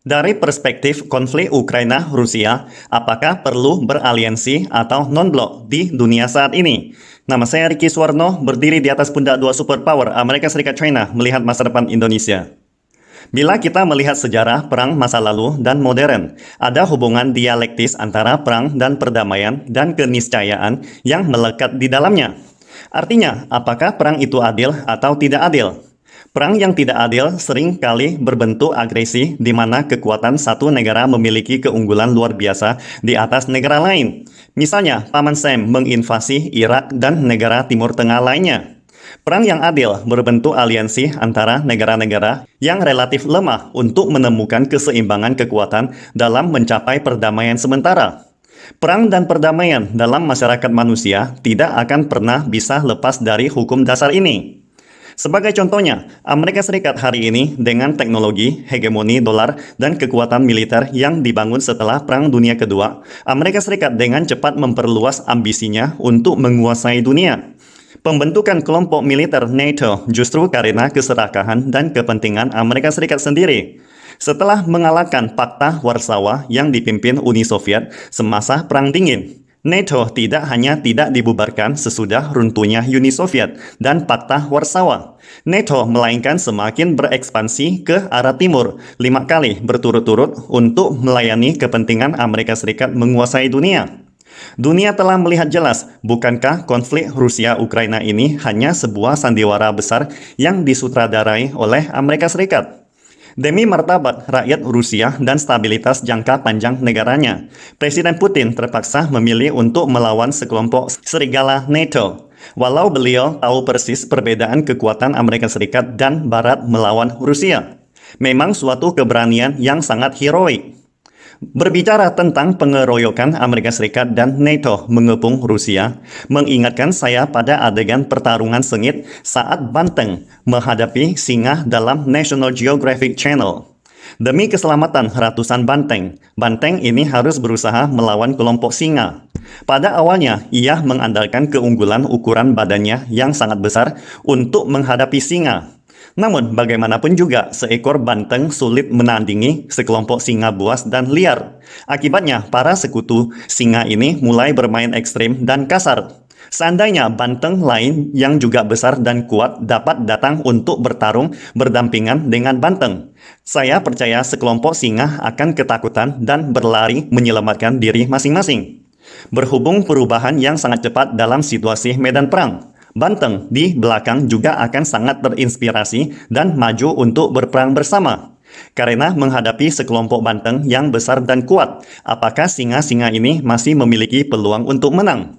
Dari perspektif konflik Ukraina-Rusia, apakah perlu beraliansi atau non-blok di dunia saat ini? Nama saya Ricky Suwarno, berdiri di atas pundak dua superpower Amerika Serikat China melihat masa depan Indonesia. Bila kita melihat sejarah perang masa lalu dan modern, ada hubungan dialektis antara perang dan perdamaian dan keniscayaan yang melekat di dalamnya. Artinya, apakah perang itu adil atau tidak adil? Perang yang tidak adil sering kali berbentuk agresi di mana kekuatan satu negara memiliki keunggulan luar biasa di atas negara lain. Misalnya, Paman Sam menginvasi Irak dan negara Timur Tengah lainnya. Perang yang adil berbentuk aliansi antara negara-negara yang relatif lemah untuk menemukan keseimbangan kekuatan dalam mencapai perdamaian sementara. Perang dan perdamaian dalam masyarakat manusia tidak akan pernah bisa lepas dari hukum dasar ini. Sebagai contohnya, Amerika Serikat hari ini dengan teknologi, hegemoni dolar, dan kekuatan militer yang dibangun setelah Perang Dunia Kedua, Amerika Serikat dengan cepat memperluas ambisinya untuk menguasai dunia. Pembentukan kelompok militer NATO justru karena keserakahan dan kepentingan Amerika Serikat sendiri. Setelah mengalahkan Fakta Warsawa yang dipimpin Uni Soviet semasa Perang Dingin, NATO tidak hanya tidak dibubarkan sesudah runtuhnya Uni Soviet dan Fakta Warsawa. NATO melainkan semakin berekspansi ke arah timur 5 kali berturut-turut untuk melayani kepentingan Amerika Serikat menguasai dunia. Dunia telah melihat jelas, bukankah konflik Rusia-Ukraina ini hanya sebuah sandiwara besar yang disutradarai oleh Amerika Serikat? Demi martabat rakyat Rusia dan stabilitas jangka panjang negaranya, Presiden Putin terpaksa memilih untuk melawan sekelompok serigala NATO. Walau beliau tahu persis perbedaan kekuatan Amerika Serikat dan Barat melawan Rusia. Memang suatu keberanian yang sangat heroik. Berbicara tentang pengeroyokan Amerika Serikat dan NATO mengepung Rusia, mengingatkan saya pada adegan pertarungan sengit saat banteng menghadapi singa dalam National Geographic Channel. Demi keselamatan ratusan banteng, banteng ini harus berusaha melawan kelompok singa. Pada awalnya, ia mengandalkan keunggulan ukuran badannya yang sangat besar untuk menghadapi singa. Namun, bagaimanapun juga, seekor banteng sulit menandingi sekelompok singa buas dan liar. Akibatnya, para sekutu singa ini mulai bermain ekstrim dan kasar. Seandainya banteng lain yang juga besar dan kuat dapat datang untuk bertarung berdampingan dengan banteng, saya percaya sekelompok singa akan ketakutan dan berlari menyelamatkan diri masing-masing. Berhubung perubahan yang sangat cepat dalam situasi medan perang, banteng di belakang juga akan sangat terinspirasi dan maju untuk berperang bersama. Karena menghadapi sekelompok banteng yang besar dan kuat, apakah singa-singa ini masih memiliki peluang untuk menang?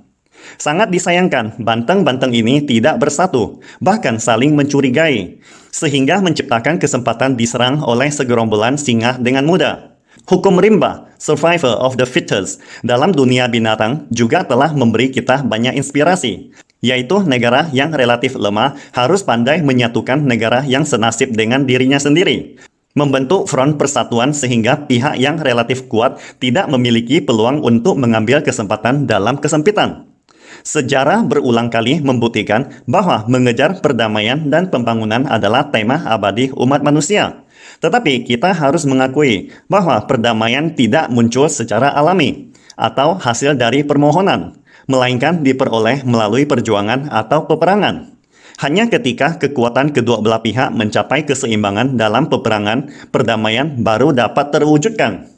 Sangat disayangkan, banteng-banteng ini tidak bersatu, bahkan saling mencurigai, sehingga menciptakan kesempatan diserang oleh segerombolan singa dengan mudah. Hukum rimba, survival of the fittest, dalam dunia binatang juga telah memberi kita banyak inspirasi, yaitu negara yang relatif lemah harus pandai menyatukan negara yang senasib dengan dirinya sendiri. Membentuk front persatuan sehingga pihak yang relatif kuat tidak memiliki peluang untuk mengambil kesempatan dalam kesempitan. Sejarah berulang kali membuktikan bahwa mengejar perdamaian dan pembangunan adalah tema abadi umat manusia. Tetapi kita harus mengakui bahwa perdamaian tidak muncul secara alami atau hasil dari permohonan, melainkan diperoleh melalui perjuangan atau peperangan. Hanya ketika kekuatan kedua belah pihak mencapai keseimbangan dalam peperangan, perdamaian baru dapat terwujudkan.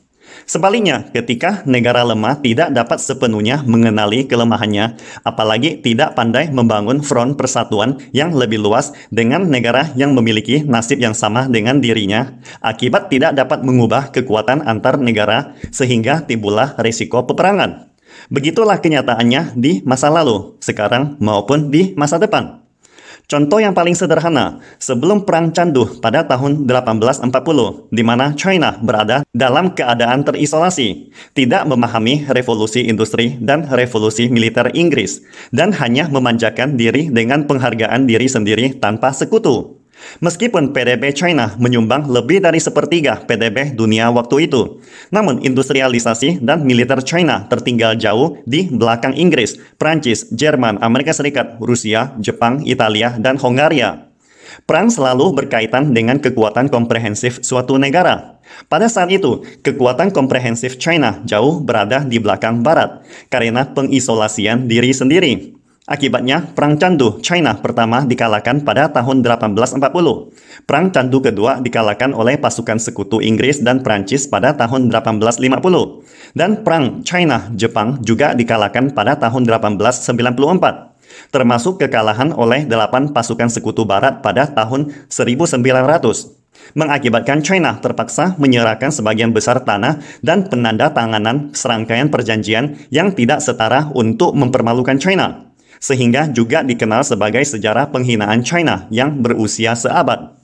Sebaliknya, ketika negara lemah tidak dapat sepenuhnya mengenali kelemahannya, apalagi tidak pandai membangun front persatuan yang lebih luas dengan negara yang memiliki nasib yang sama dengan dirinya, akibat tidak dapat mengubah kekuatan antar negara sehingga timbullah risiko peperangan. Begitulah kenyataannya di masa lalu, sekarang maupun di masa depan. Contoh yang paling sederhana, sebelum Perang Candu pada tahun 1840, di mana China berada dalam keadaan terisolasi, tidak memahami revolusi industri dan revolusi militer Inggris, dan hanya memanjakan diri dengan penghargaan diri sendiri tanpa sekutu. Meskipun PDB China menyumbang lebih dari sepertiga PDB dunia waktu itu, namun industrialisasi dan militer China tertinggal jauh di belakang Inggris, Prancis, Jerman, Amerika Serikat, Rusia, Jepang, Italia, dan Hongaria. Perang selalu berkaitan dengan kekuatan komprehensif suatu negara. Pada saat itu, kekuatan komprehensif China jauh berada di belakang Barat karena pengisolasian diri sendiri. Akibatnya, Perang Candu China pertama dikalahkan pada tahun 1840. Perang Candu kedua dikalahkan oleh pasukan sekutu Inggris dan Prancis pada tahun 1850. Dan Perang China-Jepang juga dikalahkan pada tahun 1894. Termasuk kekalahan oleh 8 pasukan sekutu Barat pada tahun 1900. Mengakibatkan China terpaksa menyerahkan sebagian besar tanah dan penandatanganan serangkaian perjanjian yang tidak setara untuk mempermalukan China, sehingga juga dikenal sebagai sejarah penghinaan China yang berusia seabad.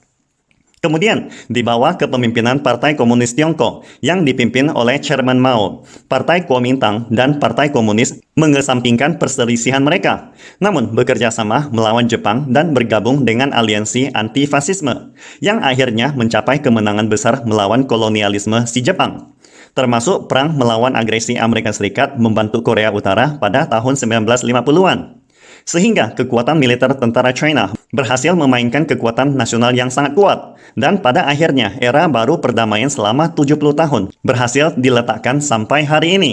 Kemudian, di bawah kepemimpinan Partai Komunis Tiongkok yang dipimpin oleh Chairman Mao, Partai Kuomintang dan Partai Komunis mengesampingkan perselisihan mereka, namun bekerja sama melawan Jepang dan bergabung dengan aliansi anti-fasisme, yang akhirnya mencapai kemenangan besar melawan kolonialisme si Jepang, termasuk perang melawan agresi Amerika Serikat membantu Korea Utara pada tahun 1950-an. Sehingga kekuatan militer tentara China berhasil memainkan kekuatan nasional yang sangat kuat, dan pada akhirnya era baru perdamaian selama 70 tahun berhasil diletakkan sampai hari ini.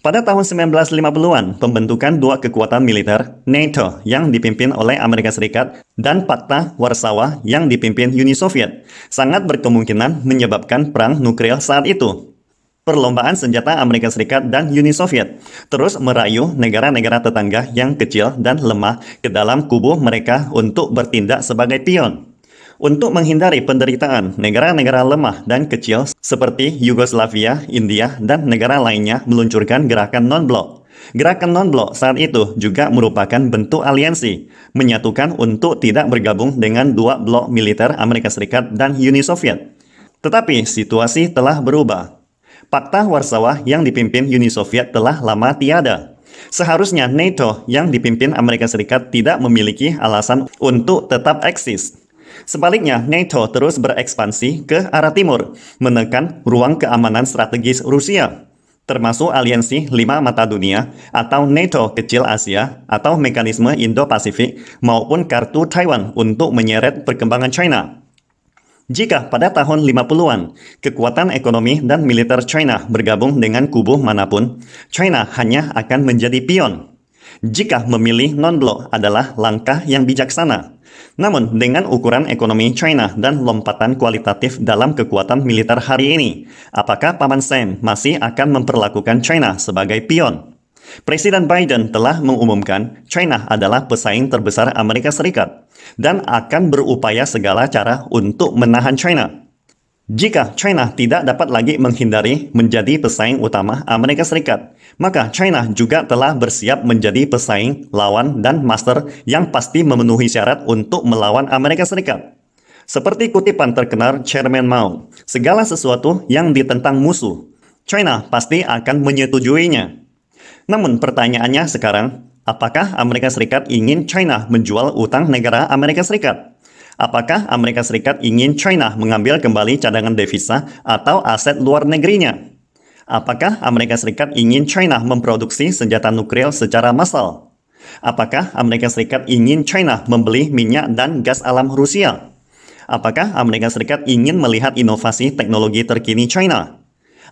Pada tahun 1950-an, pembentukan dua kekuatan militer, NATO yang dipimpin oleh Amerika Serikat dan Pakta Warsawa yang dipimpin Uni Soviet, sangat berkemungkinan menyebabkan perang nuklir saat itu. Perlombaan senjata Amerika Serikat dan Uni Soviet terus merayu negara-negara tetangga yang kecil dan lemah ke dalam kubu mereka untuk bertindak sebagai pion. Untuk menghindari penderitaan, negara-negara lemah dan kecil seperti Yugoslavia, India, dan negara lainnya meluncurkan gerakan non-blok. Gerakan non-blok saat itu juga merupakan bentuk aliansi, menyatukan untuk tidak bergabung dengan dua blok militer Amerika Serikat dan Uni Soviet. Tetapi situasi telah berubah. Pakta Warsawa yang dipimpin Uni Soviet telah lama tiada. Seharusnya NATO yang dipimpin Amerika Serikat tidak memiliki alasan untuk tetap eksis. Sebaliknya, NATO terus berekspansi ke arah timur, menekan ruang keamanan strategis Rusia, termasuk aliansi lima mata dunia atau NATO kecil Asia atau mekanisme Indo-Pasifik maupun kartu Taiwan untuk menyeret perkembangan China. Jika pada tahun 50-an, kekuatan ekonomi dan militer China bergabung dengan kubu manapun, China hanya akan menjadi pion. Jika memilih non-blok adalah langkah yang bijaksana. Namun, dengan ukuran ekonomi China dan lompatan kualitatif dalam kekuatan militer hari ini, apakah Paman Sam masih akan memperlakukan China sebagai pion? Presiden Biden telah mengumumkan China adalah pesaing terbesar Amerika Serikat dan akan berupaya segala cara untuk menahan China. Jika China tidak dapat lagi menghindari menjadi pesaing utama Amerika Serikat, maka China juga telah bersiap menjadi pesaing, lawan, dan master yang pasti memenuhi syarat untuk melawan Amerika Serikat. Seperti kutipan terkenal Chairman Mao, segala sesuatu yang ditentang musuh, China pasti akan menyetujuinya. Namun pertanyaannya sekarang, apakah Amerika Serikat ingin China menjual utang negara Amerika Serikat? Apakah Amerika Serikat ingin China mengambil kembali cadangan devisa atau aset luar negerinya? Apakah Amerika Serikat ingin China memproduksi senjata nuklir secara massal? Apakah Amerika Serikat ingin China membeli minyak dan gas alam Rusia? Apakah Amerika Serikat ingin melihat inovasi teknologi terkini China?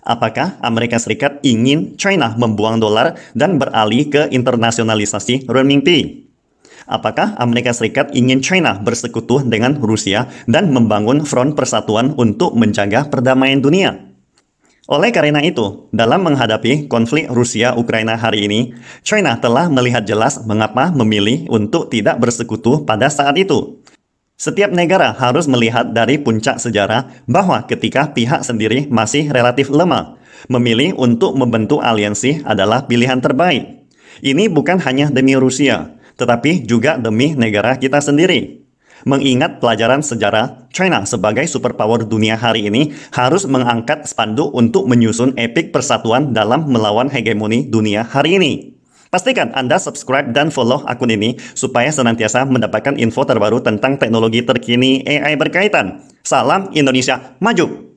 Apakah Amerika Serikat ingin China membuang dolar dan beralih ke internasionalisasi renminbi? Apakah Amerika Serikat ingin China bersekutu dengan Rusia dan membangun front persatuan untuk menjaga perdamaian dunia? Oleh karena itu, dalam menghadapi konflik Rusia-Ukraina hari ini, China telah melihat jelas mengapa memilih untuk tidak bersekutu pada saat itu. Setiap negara harus melihat dari puncak sejarah bahwa ketika pihak sendiri masih relatif lemah, memilih untuk membentuk aliansi adalah pilihan terbaik. Ini bukan hanya demi Rusia, tetapi juga demi negara kita sendiri. Mengingat pelajaran sejarah, China sebagai superpower dunia hari ini harus mengangkat spanduk untuk menyusun epik persatuan dalam melawan hegemoni dunia hari ini. Pastikan Anda subscribe dan follow akun ini supaya senantiasa mendapatkan info terbaru tentang teknologi terkini AI berkaitan. Salam Indonesia Maju!